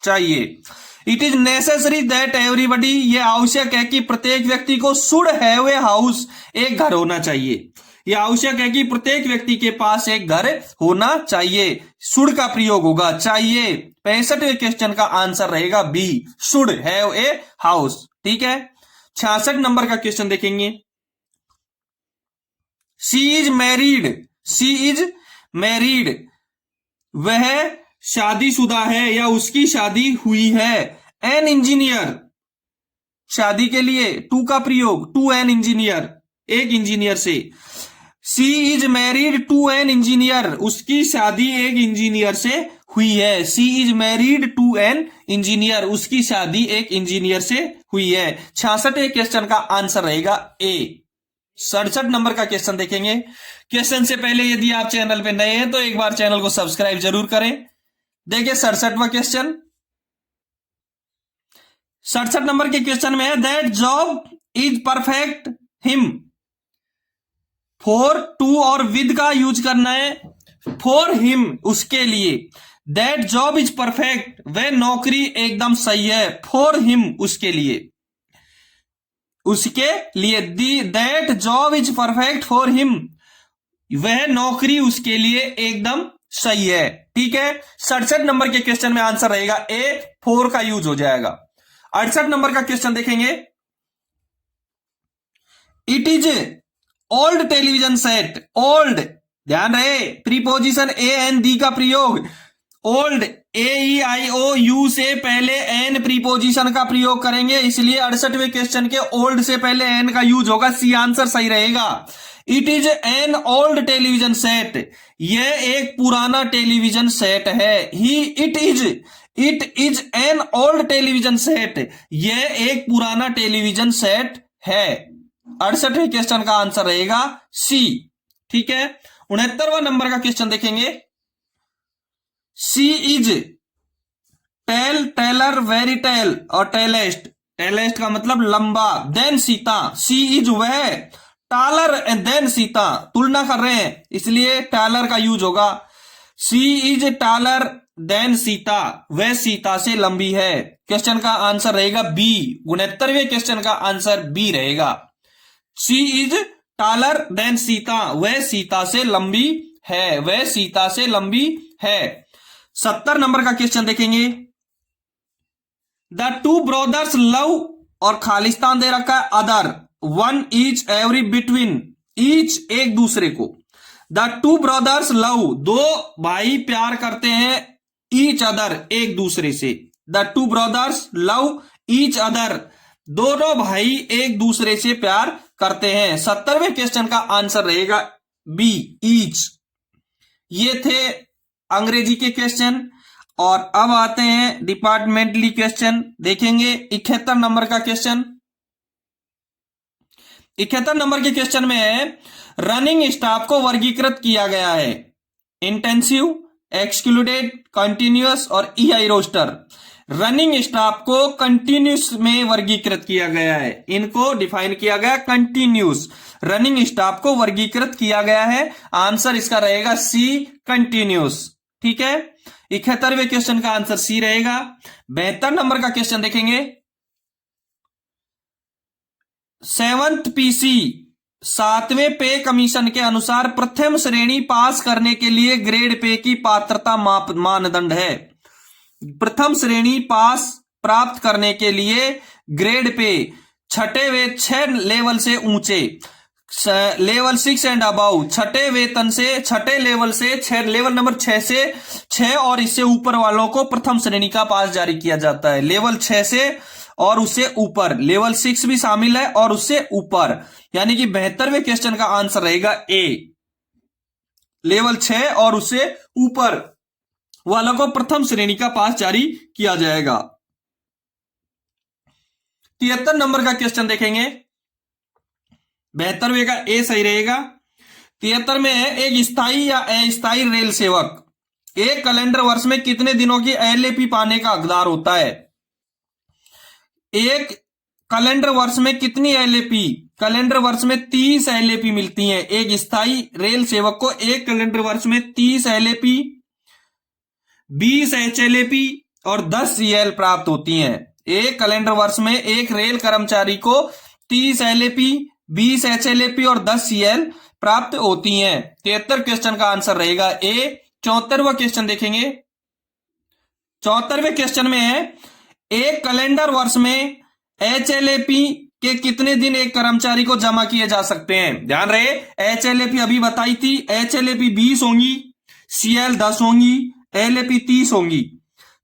चाहिए। It is necessary that everybody, ये आवश्यक है कि प्रत्येक व्यक्ति को शुड हैव ए हाउस, एक घर होना चाहिए। यह आवश्यक है कि प्रत्येक व्यक्ति के पास एक घर होना चाहिए, शुड का प्रयोग होगा चाहिए। 65वें क्वेश्चन का आंसर रहेगा B, should have a house. ठीक है, 66 नंबर का क्वेश्चन देखेंगे। She is married, she is married, वह शादीशुदा है या उसकी शादी हुई है। एन इंजीनियर, शादी के लिए टू का प्रयोग, टू एन इंजीनियर, एक इंजीनियर से। She is married to an engineer, उसकी शादी एक इंजीनियर से हुई है। She is married to an engineer, उसकी शादी एक इंजीनियर से हुई है। 66वें क्वेश्चन का आंसर रहेगा ए। 67 नंबर का क्वेश्चन देखेंगे। क्वेश्चन से पहले यदि आप चैनल पे नए हैं तो एक बार चैनल को सब्सक्राइब जरूर करें। देखिए 67वां क्वेश्चन, 67 नंबर के क्वेश्चन में है that job is perfect him. For, to और विद का यूज करना है। फॉर हिम, उसके लिए। दैट जॉब इज परफेक्ट, वह नौकरी एकदम सही है। फॉर हिम, उसके लिए, उसके लिए। The that job is perfect for him, वह नौकरी उसके लिए एकदम सही है। ठीक है, 67 नंबर के क्वेश्चन में आंसर रहेगा ए, फोर का यूज हो जाएगा। 68 नंबर का क्वेश्चन देखेंगे। It is old television set. Old, ध्यान रहे प्रीपोजिशन ए एन दी का प्रयोग। Old, A E I O you से पहले एन प्रीपोजिशन का प्रयोग करेंगे, इसलिए 68वें क्वेश्चन के ओल्ड से पहले एन का यूज होगा। सी आंसर सही रहेगा। It is an old television set, यह एक पुराना टेलीविजन सेट है। It is an old television set, यह एक पुराना टेलीविजन सेट है। 68वें क्वेश्चन का आंसर रहेगा सी। ठीक है, 69वां नंबर का क्वेश्चन देखेंगे। She is tall, taller, very tall और टेलेस्ट। टेलेस्ट का मतलब लंबा। देन सीता, सी इज वह, टालर एंड देन सीता, तुलना कर रहे हैं इसलिए टालर का यूज होगा। She is taller than Sita, वह सीता से लंबी है। क्वेश्चन का आंसर रहेगा बी। 69वें क्वेश्चन का आंसर बी रहेगा। She is taller than Sita, वह सीता से लंबी है, वह सीता से लंबी है। 70 नंबर का क्वेश्चन देखेंगे। द टू ब्रदर्स लव, और खालिस्तान दे रखा है other, one each every between. Each एक दूसरे को। द टू ब्रदर्स लव, दो भाई प्यार करते हैं ईच अदर एक दूसरे से। The two brothers love each other, दोनों भाई एक दूसरे से प्यार करते हैं। 70वें क्वेश्चन का आंसर रहेगा बी, ईच। ये थे अंग्रेजी के क्वेश्चन। और अब आते हैं डिपार्टमेंटली क्वेश्चन, देखेंगे 71 नंबर का क्वेश्चन। 71 नंबर के क्वेश्चन में है रनिंग स्टाफ को वर्गीकृत किया गया है इंटेंसिव, एक्सक्लूडेड, कंटिन्यूअस और ईआई रोस्टर। रनिंग स्टाफ को कंटिन्यूस में वर्गीकृत किया गया है, इनको डिफाइन किया गया कंटिन्यूस। रनिंग स्टाफ को वर्गीकृत किया गया है, आंसर इसका रहेगा सी, कंटिन्यूस। ठीक है, 71वें क्वेश्चन का आंसर सी रहेगा। 72 नंबर का क्वेश्चन देखेंगे। 7th पीसी 7वें पे कमीशन के अनुसार प्रथम श्रेणी पास करने के लिए ग्रेड पे की पात्रता मानदंड है। प्रथम श्रेणी पास प्राप्त करने के लिए ग्रेड पे छठे वे 6 लेवल से ऊंचे, लेवल 6 एंड अबाउ, छठे वेतन से छठे लेवल से लेवल नंबर 6 से 6 और इससे ऊपर वालों को प्रथम श्रेणी का पास जारी किया जाता है। लेवल 6 से और उससे ऊपर, लेवल 6 भी शामिल है और उससे ऊपर, यानी कि 72वें क्वेश्चन का आंसर रहेगा ए, लेवल 6 और उससे ऊपर वालों को प्रथम श्रेणी का पास जारी किया जाएगा। 73 नंबर का क्वेश्चन देखेंगे। 72वें का ए सही रहेगा। 73 में है एक स्थायी या अस्थायी रेल सेवक एक कैलेंडर वर्ष में कितने दिनों की एलएपी पाने का हकदार होता है। एक कैलेंडर वर्ष में कितनी एलएपी, कैलेंडर वर्ष में 30 एलएपी मिलती हैं। एक स्थायी रेल सेवक को एक कैलेंडर वर्ष में 30 एलएपी, 20 एचएलएपी और 10 सीएल प्राप्त होती हैं। एक कैलेंडर वर्ष में एक रेल कर्मचारी को 30 एलएपी, 20 एचएलएपी और 10 सीएल प्राप्त होती हैं। 73 क्वेश्चन का आंसर रहेगा ए। 74वां क्वेश्चन देखेंगे। 74वें क्वेश्चन में है एक कैलेंडर वर्ष में एचएलएपी के कितने दिन एक कर्मचारी को जमा किए जा सकते हैं। ध्यान रहे, एचएलएपी अभी बताई थी, एचएलएपी 20 होंगी, सीएल 10 होंगी, एलएपी 30 होंगी।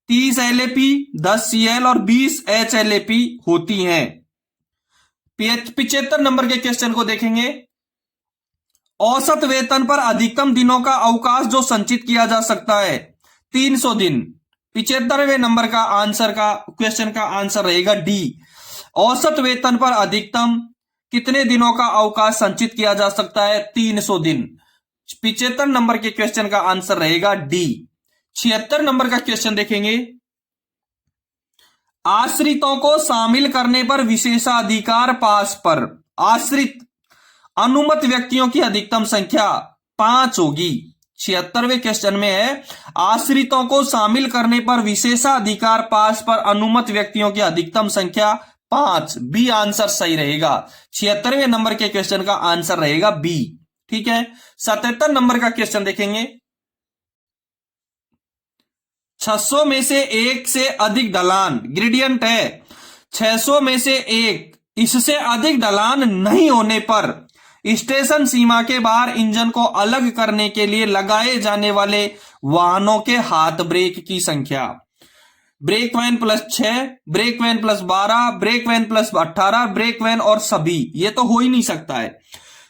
30 एलएपी, 10 सीएल और 20 एचएलएपी होती हैं। 75 नंबर के क्वेश्चन को देखेंगे। औसत वेतन पर अधिकतम दिनों का अवकाश जो संचित किया जा सकता है 300 दिन। 75वें नंबर का आंसर का क्वेश्चन का आंसर रहेगा डी। औसत वेतन पर अधिकतम कितने दिनों का अवकाश संचित किया जा सकता है 300 दिन। 75 नंबर के क्वेश्चन का आंसर रहेगा डी। 76 नंबर का क्वेश्चन देखेंगे। आश्रितों को शामिल करने पर विशेषाधिकार पास पर आश्रित अनुमत व्यक्तियों की अधिकतम संख्या 5 होगी। 76वें क्वेश्चन में है आश्रितों को शामिल करने पर विशेषाधिकार पास पर अनुमत व्यक्तियों की अधिकतम संख्या 5। बी आंसर सही रहेगा। 76वें नंबर के क्वेश्चन का आंसर रहेगा बी। ठीक है, 77 नंबर का क्वेश्चन देखेंगे। 600 में से एक से अधिक ढलान ग्रेडियंट है। 600 में से एक, इससे अधिक ढलान नहीं होने पर स्टेशन सीमा के बाहर इंजन को अलग करने के लिए लगाए जाने वाले वाहनों के हाथ ब्रेक की संख्या। Brake van plus 6, brake van plus 12, brake van plus 18, brake van और सभी, ये तो हो ही नहीं सकता है।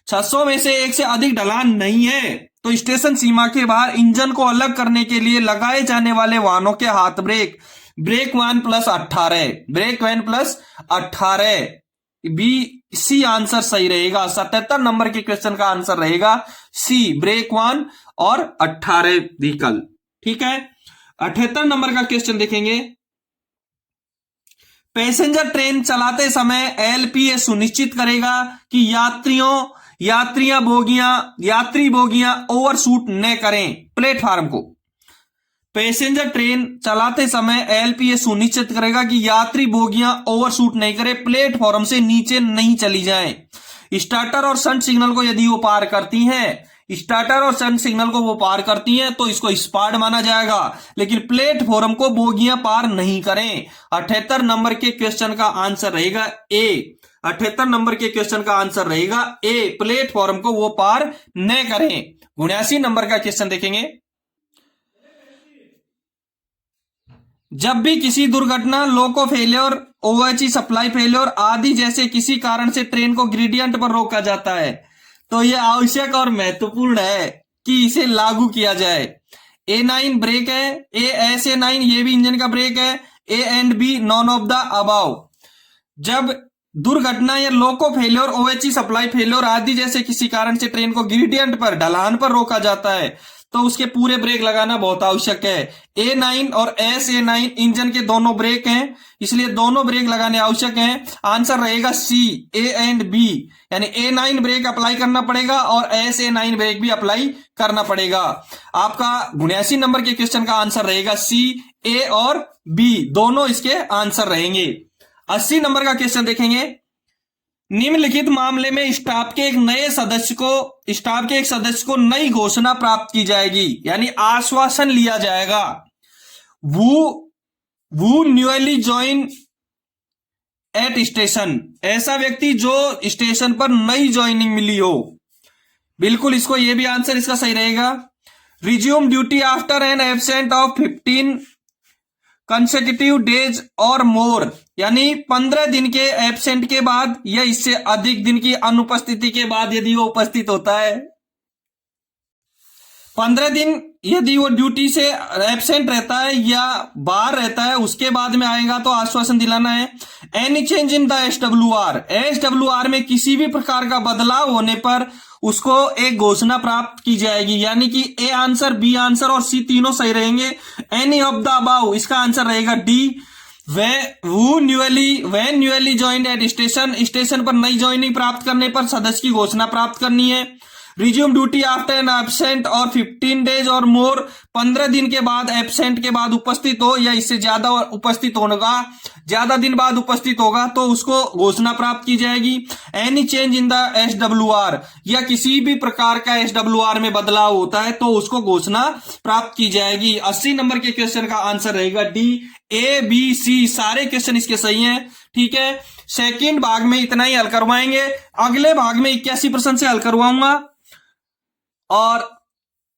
600 में से एक से अधिक ढलान नहीं है तो स्टेशन सीमा के बाहर इंजन को अलग करने के लिए लगाए जाने वाले वाहनों के हाथ brake, brake van plus 18, brake van plus 18। B C answer सही रहेगा। 77 नंबर के क्वेश्चन का आंसर रहेगा सी, ब्रेक वन और 18 व्हीकल। ठीक है, 78 नंबर का क्वेश्चन देखेंगे। पैसेंजर ट्रेन चलाते समय एलपीए सुनिश्चित करेगा कि यात्री बोगियां ओवरशूट न करें प्लेटफार्म को। पैसेंजर ट्रेन चलाते समय एलपीए सुनिश्चित करेगा कि यात्री बोगियां ओवरशूट नहीं करें, प्लेटफॉर्म से नीचे नहीं चली जाएं। स्टार्टर और सन सिग्नल को यदि वो पार करती हैं, स्टार्टर और सन सिग्नल को वो पार करती हैं तो इसको स्पार्ड माना जाएगा, लेकिन प्लेटफॉर्म को बोगियां पार नहीं करें। 78 नंबर के क्वेश्चन का आंसर रहेगा ए, 78 नंबर के क्वेश्चन का आंसर रहेगा ए, प्लेटफॉर्म को वो पार न करें। 79 नंबर का क्वेश्चन देखेंगे। जब भी किसी दुर्घटना, लोको फेलियर, ओएचई सप्लाई फेलियर आदि जैसे किसी कारण से ट्रेन को ग्रेडियंट पर रोका जाता है तो यह आवश्यक और महत्वपूर्ण है कि इसे लागू किया जाए। A9 ब्रेक है, SA9 ये भी इंजन का ब्रेक है, A and B none of the above. जब दुर्घटना या लोको फेलियर, ओएचई सप्लाई फेलियर आदि जैसे किसी कारण से ट्रेन को ग्रेडियंट पर, ढलान पर रोका जाता है तो उसके पूरे ब्रेक लगाना बहुत आवश्यक है। A9 और SA9 इंजन के दोनों ब्रेक हैं, इसलिए दोनों ब्रेक लगाने आवश्यक हैं। आंसर रहेगा C, A एंड B, यानी A9 ब्रेक अप्लाई करना पड़ेगा और SA9 ब्रेक भी अप्लाई करना पड़ेगा। आपका 79 नंबर के क्वेश्चन का आंसर रहेगा C, A और B दोनों इसके आंसर रहेंगे। 80 नंबर का क्वेश्चन देखेंगे। निम्नलिखित मामले में स्टाफ के एक सदस्य को नई घोषणा प्राप्त की जाएगी, यानी आश्वासन लिया जाएगा। वो न्यूली ज्वाइन एट स्टेशन, ऐसा व्यक्ति जो स्टेशन पर नई ज्वाइनिंग मिली हो। बिल्कुल इसको ये भी आंसर इसका सही रहेगा। Resume duty after an absent of 15 consecutive days और मोर, यानी 15 दिन के एब्सेंट के बाद या इससे अधिक दिन की अनुपस्थिति के बाद यदि वो उपस्थित होता है। 15 दिन यदि वो ड्यूटी से एब्सेंट रहता है या बाहर रहता है उसके बाद में आएगा तो आश्वासन दिलाना है। Any change in the SWR में किसी भी प्रकार का बदलाव होने पर उसको एक घोषणा प्राप्त की जाएगी, यानी कि ए आंसर, बी आंसर और सी तीनों सही रहेंगे। एनी ऑफ द अबाउ इसका आंसर रहेगा D. When newly joined at station पर नई ज्वाइनिंग प्राप्त करने पर सदस्य की घोषणा प्राप्त करनी है। Resume duty after an absent और 15 डेज और मोर, 15 दिन के बाद एब्सेंट के बाद उपस्थित हो या इससे ज्यादा उपस्थित होगा, ज्यादा दिन बाद उपस्थित होगा तो उसको घोषणा प्राप्त की जाएगी। Any change in the SWR, या किसी भी प्रकार का एसडब्ल्यूआर में बदलाव होता है तो उसको घोषणा प्राप्त की जाएगी। 80 नंबर के क्वेश्चन का आंसर रहेगा डी। ए, बी, सी सारे क्वेश्चन इसके सही हैं। ठीक है, सेकंड भाग में इतना ही हल करवाएंगे। अगले भाग में 81% से हल करवाऊंगा और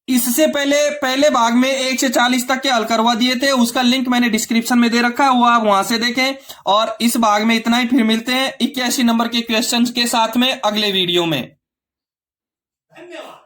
इससे पहले भाग में 1 से 40 तक के हल करवा दिए थे, उसका लिंक मैंने डिस्क्रिप्शन में दे रखा है, वो आप वहां से देखें। और इस भाग में इतना ही, फिर मिलते हैं 81 नंबर के क्वेश्चंस के साथ में अगले वीडियो में। धन्यवाद।